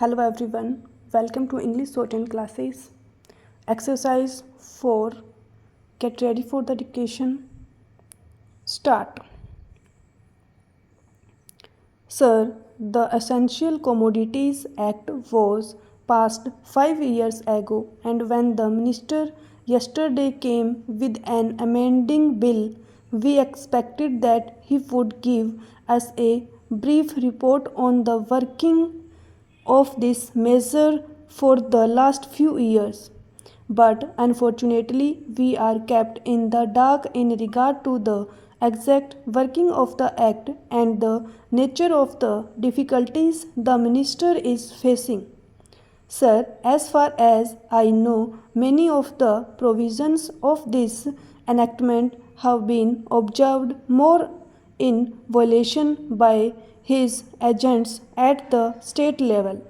Hello everyone, welcome to English Shorthand classes. Exercise 4. Get ready for the dictation. Start. Sir, the Essential Commodities Act was passed 5 years ago, and when the minister yesterday came with an amending bill, we expected that he would give us a brief report on the working of this measure for the last few years. But unfortunately, we are kept in the dark in regard to the exact working of the Act and the nature of the difficulties the minister is facing. Sir, as far as I know, many of the provisions of this enactment have been observed more in violation by his agents at the state level.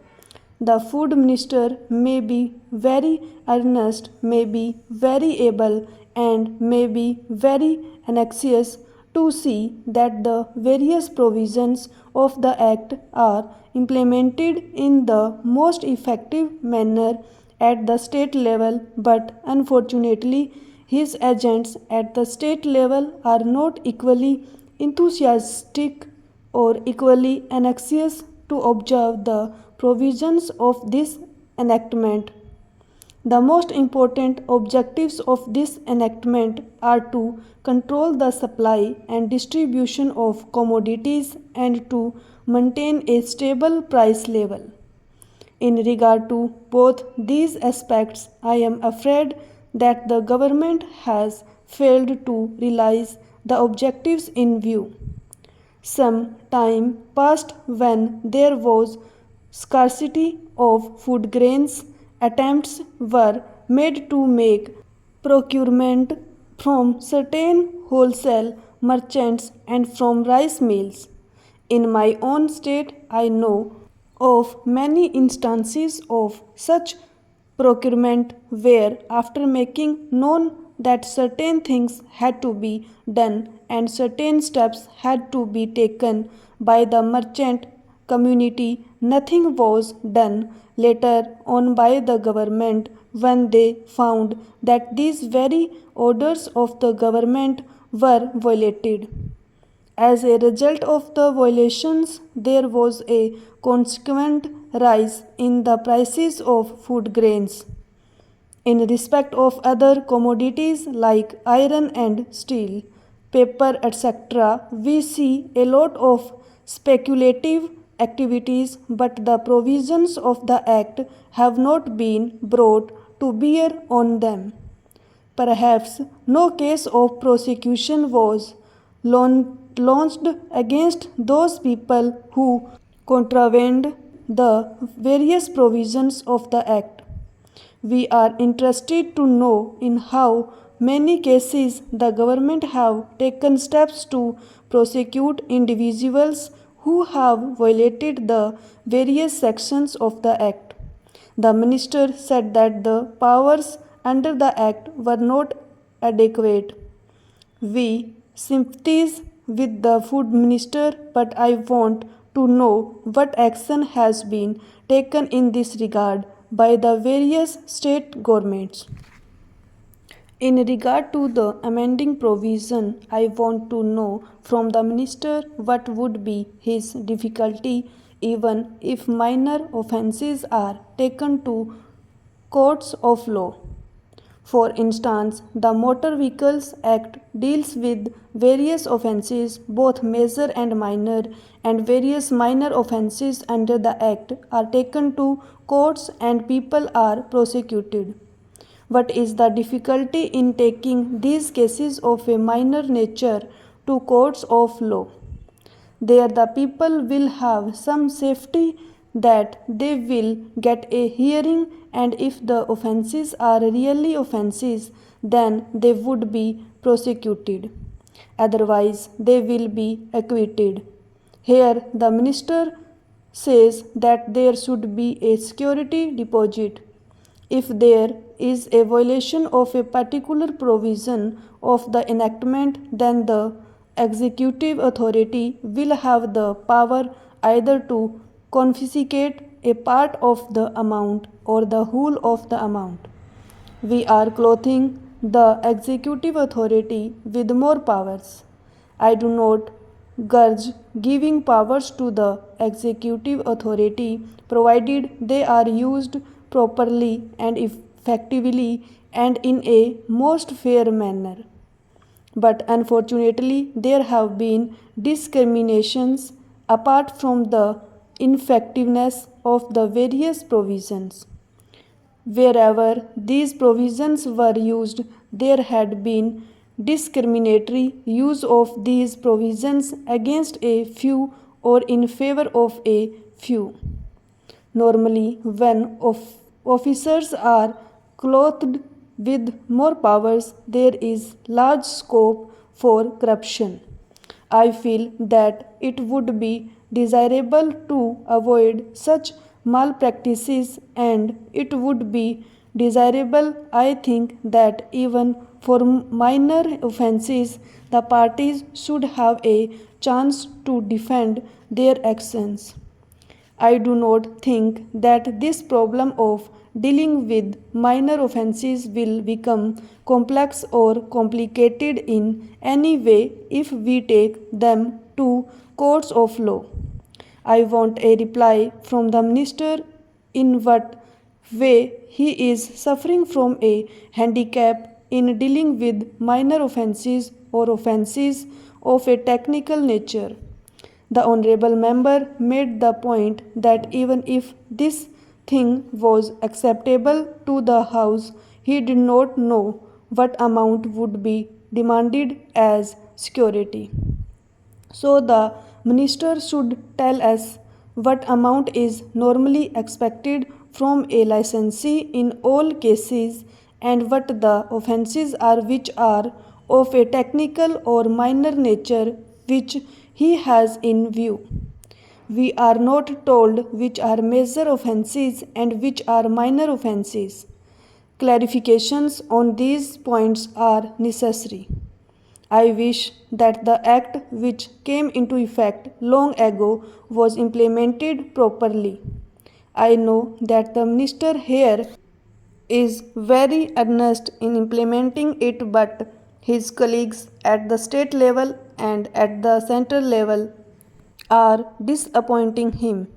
The food minister may be very earnest, may be very able, and may be very anxious to see that the various provisions of the Act are implemented in the most effective manner at the state level, but unfortunately, his agents at the state level are not equally enthusiastic or equally anxious to observe the provisions of this enactment. The most important objectives of this enactment are to control the supply and distribution of commodities and to maintain a stable price level. In regard to both these aspects, I am afraid that the government has failed to realize the objectives in view. Some time passed when there was scarcity of food grains. Attempts were made to make procurement from certain wholesale merchants and from rice mills. In my own state, I know of many instances of such procurement where, after making known that certain things had to be done and certain steps had to be taken by the merchant community, nothing was done later on by the government when they found that these very orders of the government were violated. As a result of the violations, there was a consequent rise in the prices of food grains. In respect of other commodities like iron and steel, paper, etc., we see a lot of speculative activities, but the provisions of the Act have not been brought to bear on them. Perhaps no case of prosecution was launched against those people who contravened the various provisions of the Act. We are interested to know in how many cases the government have taken steps to prosecute individuals who have violated the various sections of the Act. The minister said that the powers under the Act were not adequate. We sympathize with the food minister, but I want to know what action has been taken in this regard by the various state governments. In regard to the amending provision, I want to know from the minister what would be his difficulty even if minor offences are taken to courts of law. For instance, the Motor Vehicles Act deals with various offences, both major and minor, and various minor offences under the Act are taken to courts and people are prosecuted. What is the difficulty in taking these cases of a minor nature to courts of law? There the people will have some safety that they will get a hearing, and if the offences are really offences, then they would be prosecuted. Otherwise, they will be acquitted. Here the minister says that there should be a security deposit. If there is a violation of a particular provision of the enactment, then the executive authority will have the power either to confiscate a part of the amount or the whole of the amount. We are clothing the executive authority with more powers. I do not grudge giving powers to the executive authority provided they are used properly and effectively and in a most fair manner. But unfortunately, there have been discriminations apart from the ineffectiveness of the various provisions. Wherever these provisions were used, there had been discriminatory use of these provisions against a few or in favor of a few. Normally, when officers are clothed with more powers, there is large scope for corruption. I feel that it would be desirable to avoid such malpractices, and it would be desirable, I think, that even for minor offences, the parties should have a chance to defend their actions. I do not think that this problem of dealing with minor offences will become complex or complicated in any way if we take them to courts of law. I want a reply from the minister in what way he is suffering from a handicap in dealing with minor offences or offences of a technical nature. The honorable member made the point that even if this thing was acceptable to the House, he did not know what amount would be demanded as security. So the minister should tell us what amount is normally expected from a licensee in all cases and what the offences are which are of a technical or minor nature which he has in view. We are not told which are major offences and which are minor offences. Clarifications on these points are necessary. I wish that the act which came into effect long ago was implemented properly. I know that the minister here is very earnest in implementing it, but his colleagues at the state level and at the central level are disappointing him.